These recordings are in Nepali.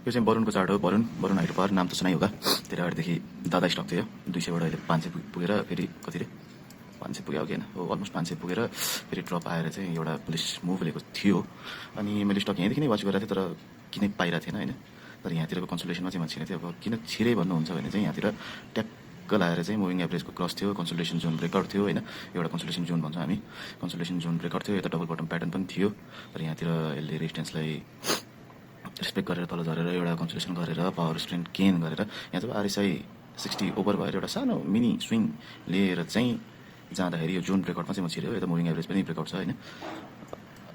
यो चाहिँ वरुणको चार्ट हो। वरुण हाइड्रो पावर नाम त सुनाइ होगा। धेरै अगाडिदेखि दादा स्टक थियो 200 बाट अहिले 500 पुगेर फेरि कति रे 500 पुग्यो कि हैन हो अलमोस्ट 500 पुगेर फेरि ड्रप आएर चाहिँ एउटा पुलिस मुभ लिएको थियो। अनि मैले स्टक यहाँदेखि नै वाच गरेको थिएँ तर किनै पाइरहेको थिएन हैन। तर यहाँतिरको कन्सल्टेसनमा चाहिँ मान्छेले थियो अब किन छिरै भन्नुहुन्छ भने चाहिँ यहाँतिर ट्याक्क लाएर चाहिँ मुभिङ एभरेजको क्रस थियो, कन्सल्टेसन जोन ब्रेकआउट थियो हैन। एउटा कन्सल्टेसन जोन भन्छौँ हामी, कन्सल्टेसन जोन ब्रेकआउट थियो। यता डबल बटम प्याटर्न पनि थियो तर यहाँतिर यसले रेजिस्टेन्सलाई रेस्पेक्ट गरेर तल झरेर एउटा कन्सल्टेसन गरेर पावर स्ट्रेन्थ गेन गरेर यहाँ जब आरएसआई 60 ओभर भएर एउटा सानो मिनी स्विङ लिएर चाहिँ जाँदाखेरि यो जोन ब्रेकआउटमा चाहिँ म छिर्यो। यता मुभिङ एभरेज पनि ब्रेकआउट छ हैन।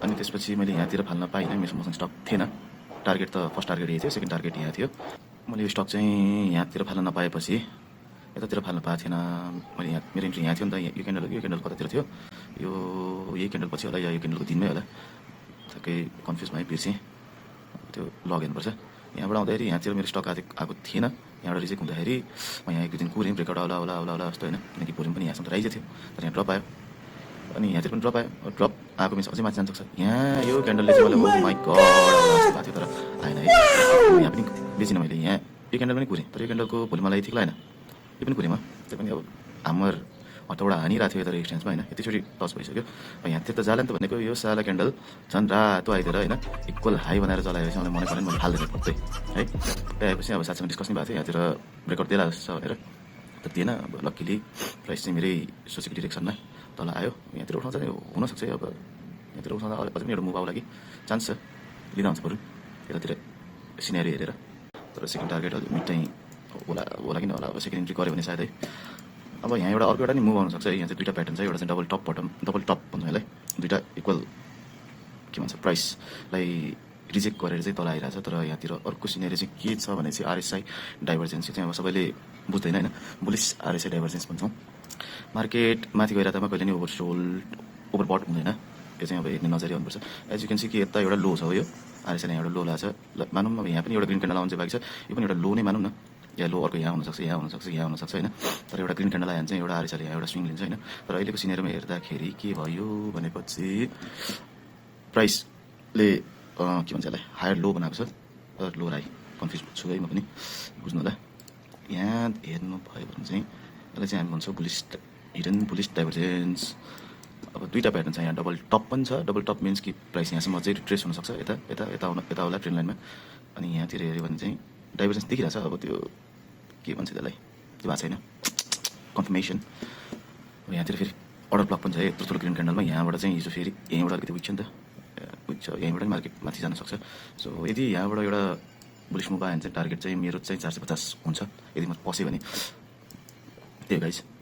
अनि त्यसपछि मैले यहाँतिर फाल्न पाइनँ, मसँग स्टक थिएन। टार्गेट त फर्स्ट टार्गेट यही थियो, सेकेन्ड टार्गेट यहाँ थियो। मैले यो स्टक चाहिँ यहाँतिर फाल्न नपाएपछि यतातिर फाल्न पाएको थिएन। मैले यहाँ मेरो इन्ट्री यहाँ थियो नि त, यो क्यान्डल कतातिर थियो, यो यही क्यान्डल पछि होला या यो क्यान्डलको दिनमै होला, ठ्याक्कै कन्फ्युज भएँ, बिर्सेँ। त्यो लग हेर्नुपर्छ। यहाँबाट आउँदाखेरि यहाँतिर मेरो स्टक आएको थिएन। यहाँबाट रिजेक्ट हुँदाखेरि म यहाँ एक दिन कुरेँ, ब्रेकआउट आउला जस्तो होइन, किनकि भोलि पनि यहाँसम्म राइजै थियो तर यहाँ ड्रप आयो। अनि यहाँतिर पनि ड्रप आयो। ड्रप आएको मिन्स अझै माथि जान सक्छ। यहाँ यो क्यान्डलले चाहिँ मलाई ओ माई गड जस्तो भएको थियो तर आएन है। यहाँ पनि बेचिनँ मैले, यहाँ यो क्यान्डल पनि कुरेँ तर यो क्यान्डलको भोलि मलाई ठिक लागेन, यो पनि कुरेँ म। त्यो पनि अब हामर हतौडा हानिरहेको थियो यता रेजिस्टेन्समा होइन, यतिचोटि टच भइसक्यो। यहाँतिर त जाला नि त भनेको यो साला क्यान्डल झन् रातो आइदिएर होइन इक्वल हाई बनाएर चलाएपछि मलाई मनै परेन, मैले फाल्दिनँ फुट्दै है। आएपछि अब साथीसँग डिस्कस नै भएको थियो यहाँतिर ब्रेकआउट दिएला जस्तो छ भनेर, तर दिएन। अब लक्किली प्राइस चाहिँ मेरै सोचेको डिरेक्सनमा तल आयो। यहाँतिर उठाउँछ हुनसक्छ अब, यहाँतिर उठाउँदा अझै पनि एउटा मुभ आउला कि चान्स छ, लिँदा हुन्छ बरु यतातिर सिनेरी हेरेर। तर सेकेन्ड टार्गेट अलिक मिड चाहिँ होला कि नहोला, अब सेकेन्ड इन्ट्री गऱ्यो भने सायद है। अब यहाँ एउटा अर्को एउटा नि मुभ आउनसक्छ है। यहाँ चाहिँ दुईवटा प्याटर्न छ, एउटा चाहिँ डबल टप भन्छौँ यसलाई, दुईवटा इक्वल के भन्छ प्राइसलाई रिजेक्ट गरेर चाहिँ तल आइरहेछ। तर यहाँतिर अर्को सिनेरी चाहिँ के छ भने चाहिँ आरएसआई डाइभर्जेन्स चाहिँ अब सबैले बुझ्दैन होइन, बुलिस आरएसआई डाइभर्जेन्स भन्छौँ। मार्केट माथि गइरहेमा कहिले नि ओभरबट हुँदैन, यो चाहिँ अब हेर्ने नजरिया हुनुपर्छ। एज यु क्यान सी कि यता एउटा लो छ हो, यो आरएसआई एउटा लो ला छ। मानौँ अब यहाँ पनि एउटा ग्रिन क्यान्डल आउनु चाहिँ बाँकी छ, यो पनि एउटा लो नै मानौँ न, या लो अर्को यहाँ हुनसक्छ होइन। तर एउटा ग्रिन क्यान्डल आयो भने चाहिँ एउटा आरएसआईले यहाँ एउटा स्विङ लिन्छ होइन। तर अहिलेको सिनेरीमा हेर्दाखेरि के भयो भनेपछि प्राइसले के भन्छ यसलाई हायर लो बनाएको छ, लो राई कन्फ्युज छु है म पनि, बुझ्नु होला। यहाँ हेर्नु भयो भने चाहिँ यसलाई चाहिँ हामी भन्छौँ हिडन बुलिस डाइभर्जेन्स। अब दुईवटा प्याटर्न छ, यहाँ डबल टप पनि छ। डबल टप मिन्स कि प्राइस यहाँसम्म अझै रिट्रेस हुनसक्छ यता होला ट्रेन लाइनमा। अनि यहाँतिर हेऱ्यो भने चाहिँ डाइभर्जेन्स देखिरहेछ, अब त्यो के भन्छ त्यसलाई त्यो भएको छैन कन्फर्मेसन। अब यहाँतिर फेरि अर्डर ब्लक पनि छ है यत्रो ठुलो ग्रिन क्यान्डलमा। यहाँबाट चाहिँ हिजो फेरि यहीँबाट अलिकति विक छ नि त, विक छ, यहीँबाट मार्केट माथि जान सक्छ। सो यदि यहाँबाट एउटा बुलिस मुभ आयो भने चाहिँ टार्गेट चाहिँ मेरो चाहिँ 450 हुन्छ यदि म पसेँ भने। त्यही गाइज।